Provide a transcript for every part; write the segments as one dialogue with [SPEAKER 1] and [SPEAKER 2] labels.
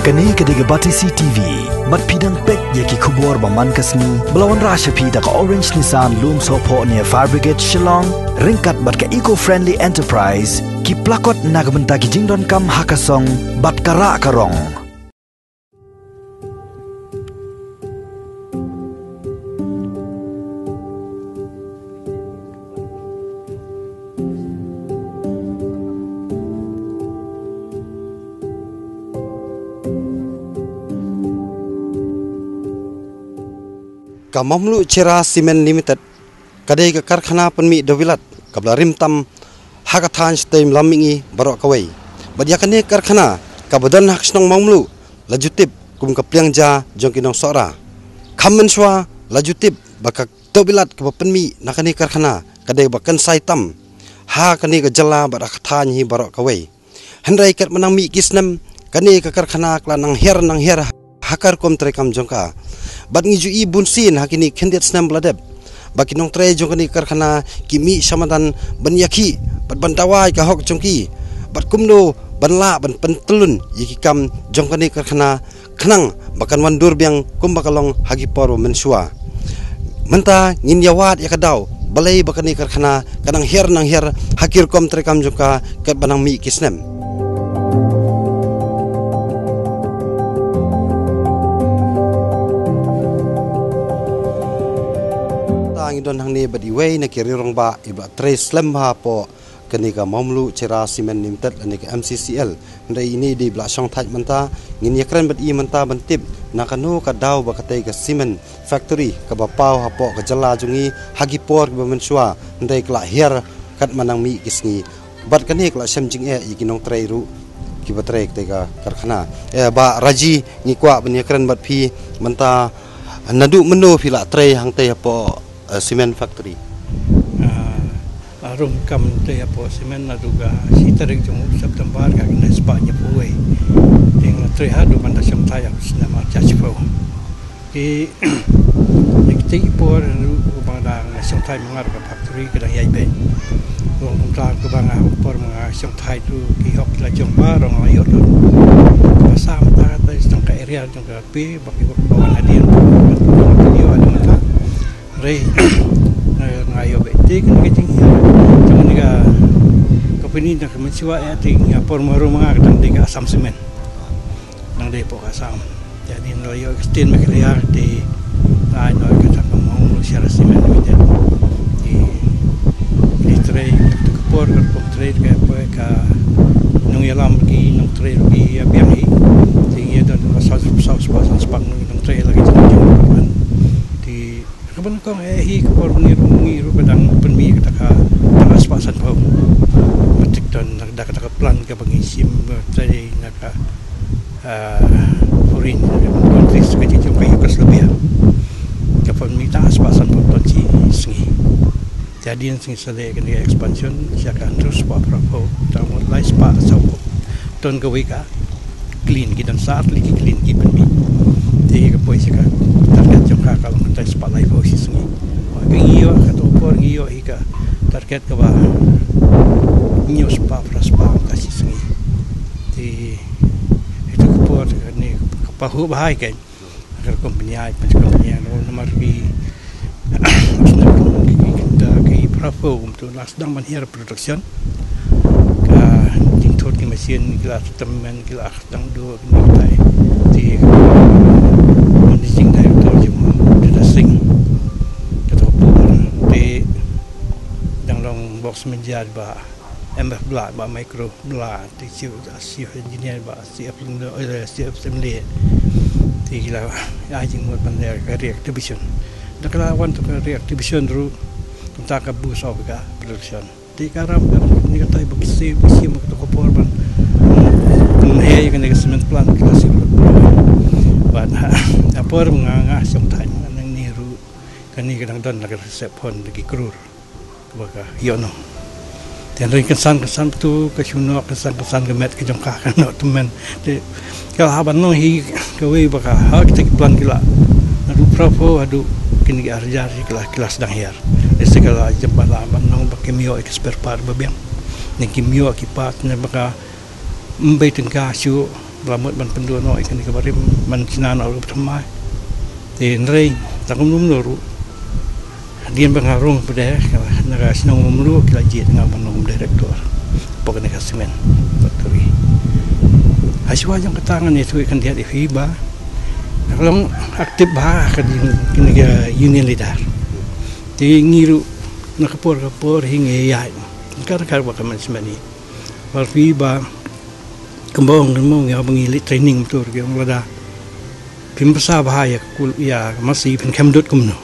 [SPEAKER 1] Kani kediga Batisi TV, mat pidang pek yaki kubor baman kasni, belawan rasha pida ka Orange Nissan Loom Sopo near Fire Brigade Shillong, ringkat bat ka eco-friendly enterprise, ki plakot nagbenta ki jingdon kam hakasong, bat kara karong.
[SPEAKER 2] Mamlu Cera Cement Limited kadai ka karkhana penmi dawilat kabla rimtam hakathan stem lamingi barok kawai badia kane karkhana kabadan hak snong mamlu lajutip kum kapliang ja jongkinong sora khammen swa lajutip bakak dawilat ka penmi nakani karkhana kadai bakan saitam ha kani ka jala barak than hi barok kawai hendrai kat menang mi kisnem kani ka karkhana kla nang her hakar kom trekam jongka bat ngiju i bunsin hakini kendet snam bladeb bakinong tre jongkani karkhana kimi samadan banyaki bat bantawai ka hok jongki bat kumno banla ban pentelun yiki kam jongkani karkhana khnang bakan wandur biang kumbakalong hagi poro mensua menta ngin yawat yakadaw balai bakani karkhana kanang her hakir kom trekam jongka kat banang mi kisnem don hang ni badi wei na kiri rong ba iba trace lem ha po kani ka Mamlu Cera Cement Limited ani ka MCCL ndai ini di blasong thaj manta ngin yakran badi manta bantip na kanu ka daw ba katai ka cement factory ka ba pau ha po ka jala jungi hagi por ba mensua ndai kla her kat manang mi kisngi bat kani kla semjing e ikinong trai ru ki ba trai ka karkhana ba raji ni kwa ban yakran bat phi manta nadu menu phila trai hang te po cement factory.
[SPEAKER 3] Arum kam te apo cement na duga sitaring jung September ka na Spanya puwe. Ting tre hadu banda sam tayang sinama chachpo. Ki nikti por banda sam tay mangar ka factory ka yai be. Rong kumta ka banga por mga sam tay tu ki hok la jong ba rong ayot. Pasam ta ta istang ka area jong ka pi baki ko bawan adien. Yo ada mata. Rei ngayo beti kan kecing jangan juga kapini nak mensiwa ya ting ya por maru mga kadang tiga asam semen nang depo asam jadi noyo extend makliar di ay no kadang mau Cera Cement Limited di trade ke por trade ke po ka nung yalam ki nung trade ki abiang hi ting ya don sa spang nung trade lagi jangan kapan kong hi kapor ngiru kadang penmi kataka aspasan pau matik don nakataka plan ka pangisim tadi naka foreign countries ka jijong kayo kaslabia kapon mita aspasan pau ton si singi jadi yang singi sale kan expansion siakan terus pa prapo tamot lai spa sau ton ka wika clean gidan saat lagi clean ki penmi te ka pois ka target jongka kalau kita spotlight posisi ni. Iyo atau por iyo ika target ke bah news pa kasih sengi. Di itu por ni pahu bahai kan. Agar company nomor di kita ke Bravo untuk sedang menhir production. Ka jingtot ki mesin kelas teman kelas tang dua ni di managing director jemu di sing ketopur di yang long box menjadi ba MF bla ba micro bla di chief engineer ba CF assembly di gila ajing mo pandai reactivation dakla want to reactivation ru tunta ka bu so ka production di karam ni katai bisi mo ketopur ban hey kan cement plant klasik ban apor mga som tan nang niru kani kadang don lagar sepon lagi krur baka yono dan ring kesan tu kesuno kesan gemet ke jongka kan temen de kalau haban no hi kawe baka ha kita plan kila adu propo adu kini arjar kelas dang hier segala jembala ban no bakimio expert par babiang ni kimio akipat ne baka mbay tengka syu lamut man pendua no ikan kabarim man sinan au pertama di nrei takum nuru dian pengarung pada naga sinong umlu kila jit dengan penom direktur pokoknya kasimen factory aswa yang ketangan itu ikan dia di FIBA kalau aktif bah ke kini union leader di ngiru nakapor hingga ya kar bakal sebenarnya FIBA kembang yang mengilit training betul yang ada pimpasa bahaya ya masih penkemdut kumno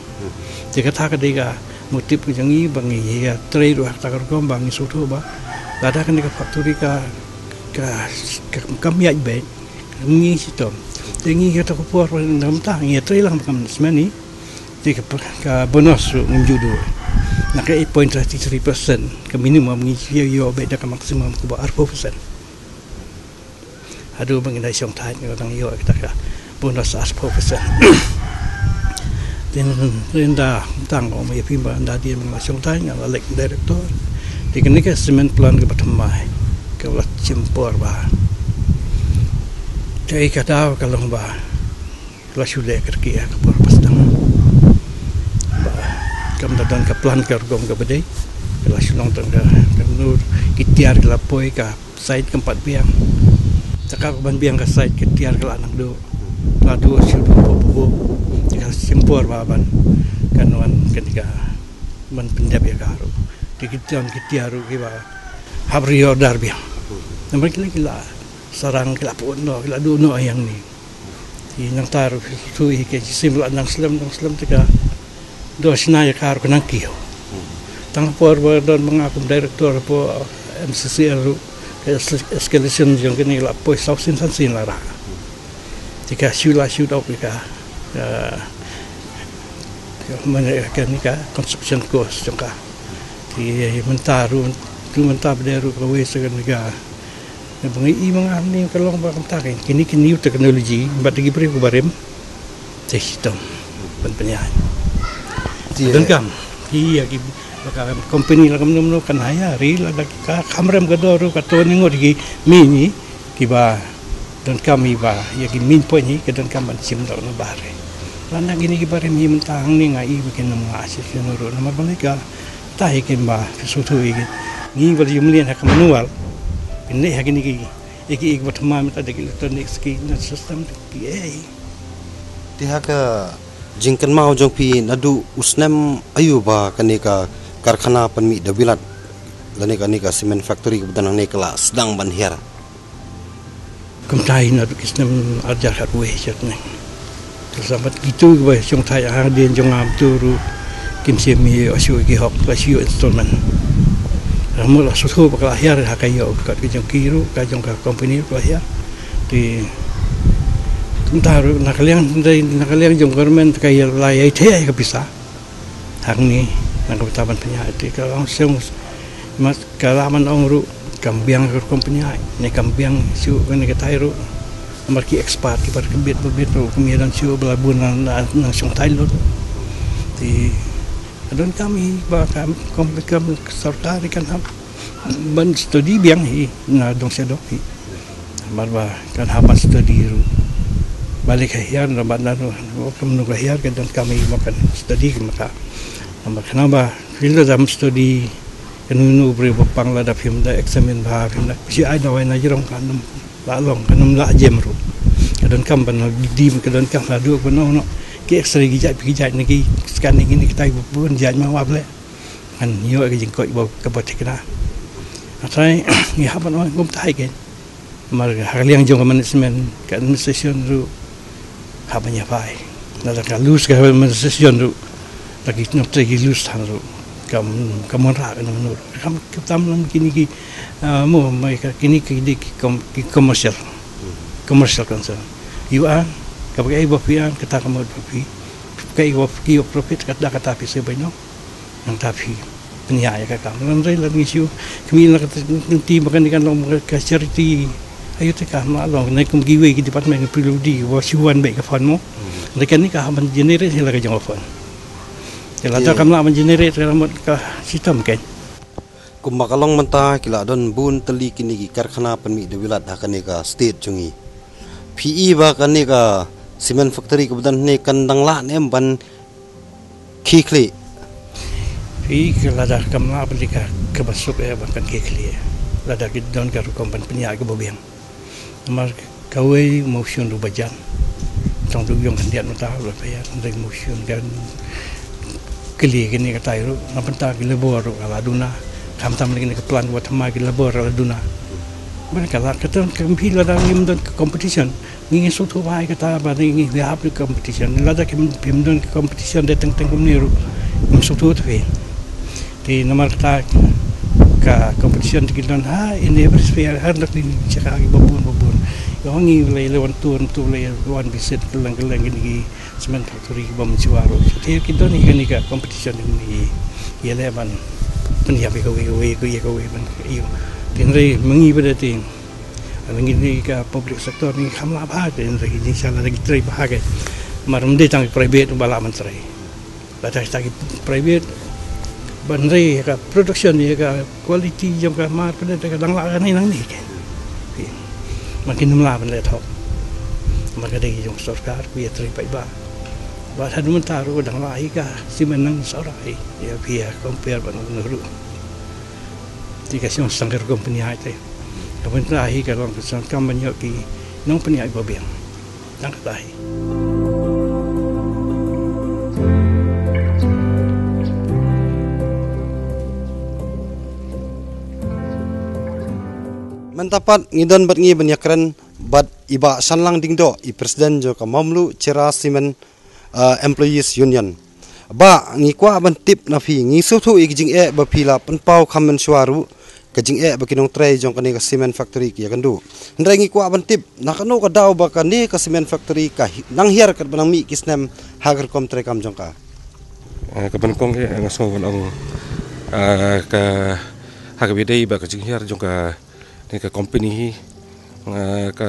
[SPEAKER 3] jika tak ada motif yang ini bangi ya trade ruang takar kembang suatu bah ada kan di factory kami aja baik mengi sistem tinggi kita kupur dalam tang ya trade lah macam semani jika bonus menjudu nak 8.33% ke minimum mengi yo beda ke maksimum ke 4%. Aduh mengenai siang tadi orang yo kita bonus 4%. Dan dah tang om ya pimba dah dia mengasong tadi ngala lek direktur. Dikini ke semen plan ke pertama ke ulat cimpor bah. Jadi kata kalau bah kelas sudah kerja ke perpustang. Kamu datang ke plan ke gom ke bedai. Kelas nonton ke nur kitiar ke lapoi ke site keempat biang. Cakap ban biang ke site ketiar ke anak do ladu asyik bobo jika simpur baban kanuan ketika man pendap ya karu dikitan ketiaru kiba habrio dar biang nampak kila sarang kila puno kila duno yang ni nang taru tu ke simbol nang slam tika do snaya karu kenang kiyo tang por don mengakum direktur po MCCL escalation yang kini lah pois sausin sansin lara jika shoot up jika mana kan jika construction cost jangka di mentaru tu mentar berderu kawe segan jika bengi mengamni kalau bakam takin kini teknologi bat lagi beri kubarim sistem penyahan dan kam iya maka company lah kamu kan hayari lah kamera mengadoru kata ni ngor di mini kiba dan kami ba ya ki min point ni kedan kaman sim dak na bare lana gini ki bare mi mentang ni ngai bikin nama asis nuru nama balika tahi kin ba sutu iki ni bal jumlian hak manual pinne hak ni iki batma meta de electronic ski na system ki
[SPEAKER 2] ti hak jingkan mau jong pi nadu usnem ayuba kanika karkhana panmi dabilat lanika cement factory kebetulan ni kelas sedang banhiar
[SPEAKER 3] kumtai na kisnem ajar harwe chatne tersambat gitu ba jong thai a den jong am turu kim semi asyu ki hok asyu installment ramul asu bakal akhir hakayo kat jong kiru ka jong ka company ko akhir di tuntaru nakaliang jong government kay layai the ka bisa hang ni nang ketaban penyakit kalau langsung mas kalaman ongru kambiang ke kompenya ni kambiang siu kan kita iru marki expert ki par kebit ro kemudian siu belabun nang song Thailand di adon kami ba kom sarkari kan ban studi biang hi na dong sedok hi marba kan hapan studi ru balik hayar na badan ro kemnu hayar kan kami makan studi maka kenapa filter dalam studi kenunu beri bapang lada film da eksamen bah film da si ai dawai na jirong kanum kanum la jemru kadon kam ban di kadon kam la du kono no ki x-ray gijat niki scanning ini kita bun jaj ma wable kan yo ke jingkoi bo ka botikna atai ni haban oi gum tai gen mar haliang jong management kan administration ru habanya pai na ka lose ka administration ru lagi nak tergi lulus tanru kamu rak kan nur kamu kita malam kini ki mo mereka kini ki commercial concern you are kapai bofian kata kamu bofi kai bofi profit kata tapi sebanyak yang tapi penyaya kata nanti lagi isu kami nak nanti makan ikan long ke charity ayo teka malong naik giveaway di department pribadi wasiwan baik ke fund mo mereka ni kah generate lagi jangka fund kalau tak kamu nak mengenerate rambut ke sistem kan?
[SPEAKER 2] Kumbakalong mentah kila don bun teli kini karkhana panmi dawilat hakane ka state jungi PE ba kan ni ka cement factory ka badan ni kandang la nem ban khikli
[SPEAKER 3] PE lada kamla pelika kebasuk bahkan kekli lada kidon ka kompan penyak ke bobiang mar kawai motion du bajan trong du yong kandian mata la ya ndai motion kan kli kini ka tai ru napenta ki labor ala duna kam tam lagi ke plan buat ma ki labor ala duna ban kala kata kampi lada ngim don competition ngi sutu bai kata ba ngi we have competition lada kim don competition de teng teng niru ngim sutu tu di nomor kata ka competition kita ini berspesial hendak di cakap babun yang ini lewan turun tu lewan biset kelang ini cement factory bom Ciwaru jadi kita ni kan ika competition ini ia lewan penyiap ikawe ban iyo tinrai mengi pada ting mengi ka public sector ni kamla bah tinrai ini salah lagi trai bahagia marum de tang private bala menteri batas tagi private bandrai ka production ni ka quality jam ka mar pada ka dang la ni nang ni ke makin numla ban le thok maka dei jong sarkar ku ya tri pai ba han mun taru dang la hi ka simen nang sarai ya pia compare ban nuru ti ka sion sangker company hai te ka ban la hi ka long ka kam ban yo ki nong pani ai ba biang dang ka dai
[SPEAKER 2] Mantapat ngidon bat ngi banyakran bat iba sanlang dingdo i presiden jo ka mamlu Cera Cement Employees Union ba ngi kwa ban tip na fi ngi sutu i jing e ba pila penpau khamen Ciwaru ka jing e ba kinong tray jong kani ka cement factory ki kandu ndrai ngi kwa ban tip na kanu ka daw ba kani ka cement factory ka nang hiar ka banang mi kisnem hagar kom tray kam jong ka
[SPEAKER 4] ban kong e ngaso ban ong ka hagabidei ba ka jing hiar jong ka ni ka company hi ka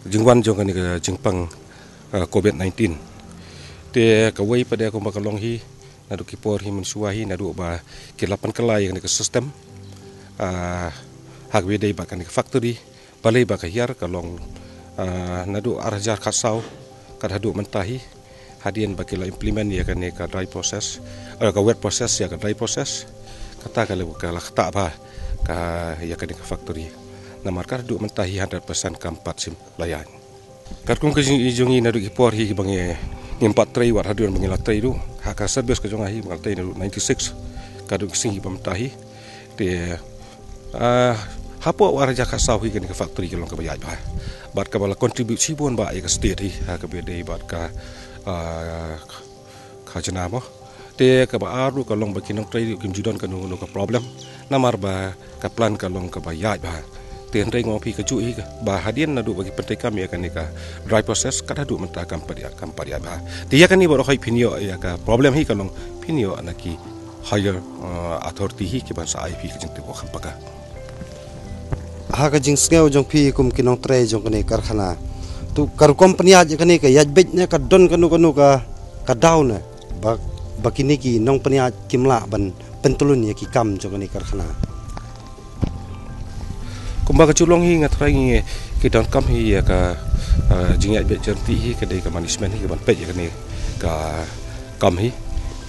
[SPEAKER 4] jingwan jong ni ka jingpang COVID-19 te ka wei pada ko makalong hi nadu ki por hi mensuahi nadu ba kilapan kelai ni ka system hagwe dei ba kan ka factory balai ba ka hiar ka long nadu arjar khasau ka hadu mentahi hadian ba kila implement ya kan ni ka dry process ka wet process ya ka dry process kata ka lebu ka lakta ba ka ya kan ka factory namar ka du mentahi 100% kampat sim layan kar kung ka jungi nadu ki por hi bangi nimpat tray war hadu bangi la tray du ha ka service ka jonga hi bangal tray nadu 96 ka du singi pamtahi te hapo war ja ka sawi kan ka factory ka long ka bayaj ba bat ka bala contribusi bon ba ya ka state hi ha ka bede bat ka khajana mo te ka ba aru ka long ba kinong tray kim judon ka no ka problem namar ba ka plan ka long ka bayaj ba ten rei ngopi ka cui ba hadian nadu bagi pentai kami akan ka dry process kada du menta kampadia ba dia kan ni boro khai pinio ya ka problem hi kalong pinio anaki higher authority hi ki ban sa IP ka jing te ko khampaka
[SPEAKER 2] ha ka jing sneu jong pi kum kinong tray jong kani karkhana tu kar company aj kani ka yaj bet ne ka don kanu ka down ba bakini ki nong pania kimla ban pentulun ya ki kam jong kani karkhana
[SPEAKER 4] kumba ka culong hi ngatrai ngi ki don kam hi ya ka jingya be jerti hi ka dei ka management hi ka ban pe ya ni ka kam hi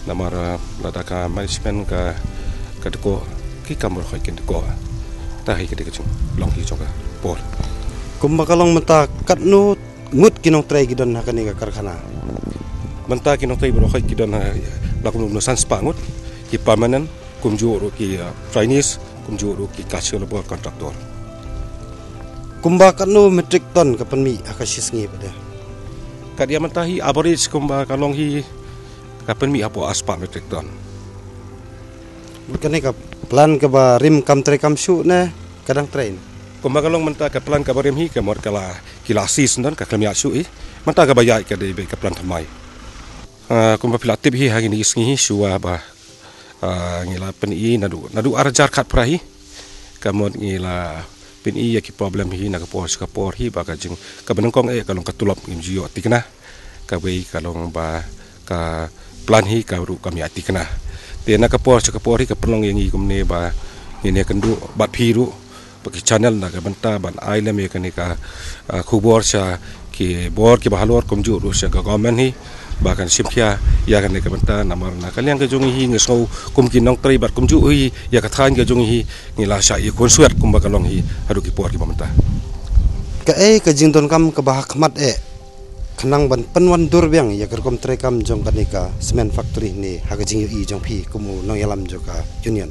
[SPEAKER 4] namar lada ka management ka ko ki kam ro khoi ken ko ta hi ka dei ka chung long hi choka por
[SPEAKER 2] kumba ka long mata katnu ngut kinong tray ki don hakani ka karkhana
[SPEAKER 4] menta kinong tray bro khoi ki don lakum no sans pangut ki permanent kumju ro ki Chinese kumju ro ki casual labor contractor
[SPEAKER 2] kumba kanu metric ton kapan mi akasis ngi pada
[SPEAKER 4] kadia mentahi average kumba kalong hi kapan mi apo aspa metric ton
[SPEAKER 2] bukan ka plan ka ba rim kam tre kam su ne kadang train
[SPEAKER 4] kumba kalong menta ka plan ka barim hi ka mor kala kilasis non ka klamia su i menta ka bayai ka dei be ka plan thamai kumba pilatip hi hagi ni sngi hi suwa ba ngila pen i nadu arjar khat prahi ka mod ngila pin iya ki problem hi na ka por hi ba ka jing ka benengkong kalong ka tulop im jio tikna ka wei kalong ba ka plan hi ka ru kami atikna te na ka por hi ka perlong yang i kumne ba ngene kendu bat phi ru bagi channel na banta ban ailem ya kan ka khubor sha ki bor ki bahalor komju ru sha government hi bahkan simpia ya kan ka banta namar na kalian ka jongi hi ngesau kum ki nong trai bar komju hi ya ka than ka jongi hi ngila sha i konsuat kum ba kalong hi hadu ki por ki banta
[SPEAKER 2] ka ka jingdon kam ka bahak mat khanang ban panwan durbyang ya kerkom trekam jong kanika cement factory ni haga jing i jong phi kumu nong yalam joka union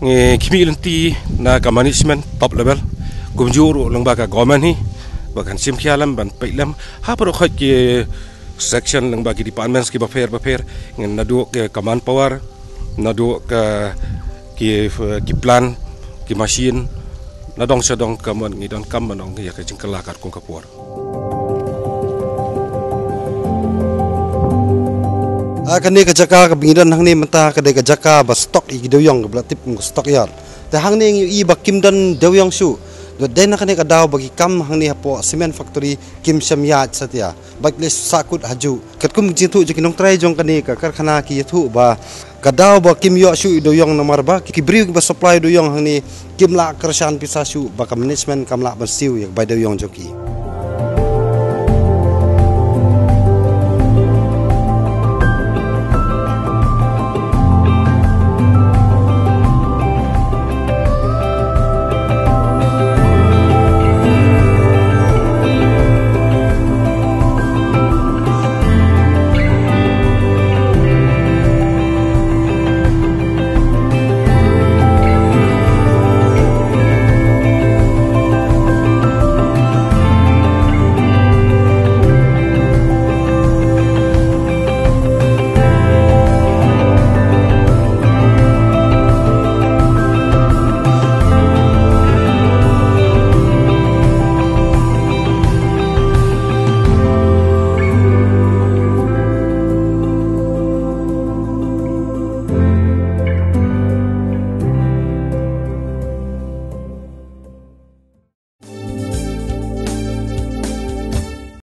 [SPEAKER 4] nge kimi lenti na ka management top level kumjur long ba ka government hi bahkan simpia lam ban pailam ha pro khat ki section lang ba ki departments ki ba fair ngen nadu ke command power nadu ka ki plan ki machine nadong sedong kamon ngidon kam manong ya ka jingkala kar kong kapur
[SPEAKER 2] kani ka jaka ka bingidan hangni mata ka de ka jaka ba stock i dewyong bla tip stock yar te hangni i ba kimdan dewyong su do den kani ka daw bagi kam hangni hapo cement factory kim samya satya bakles sakut haju katkum jintu jikinong try jong kani ka karkhana ki yathu ba ka daw ba kim yo su dewyong nomor ba ki briu ba supply dewyong hangni kim la kershan pisa su ba ka management kam la ba siu yak ba dewyong joki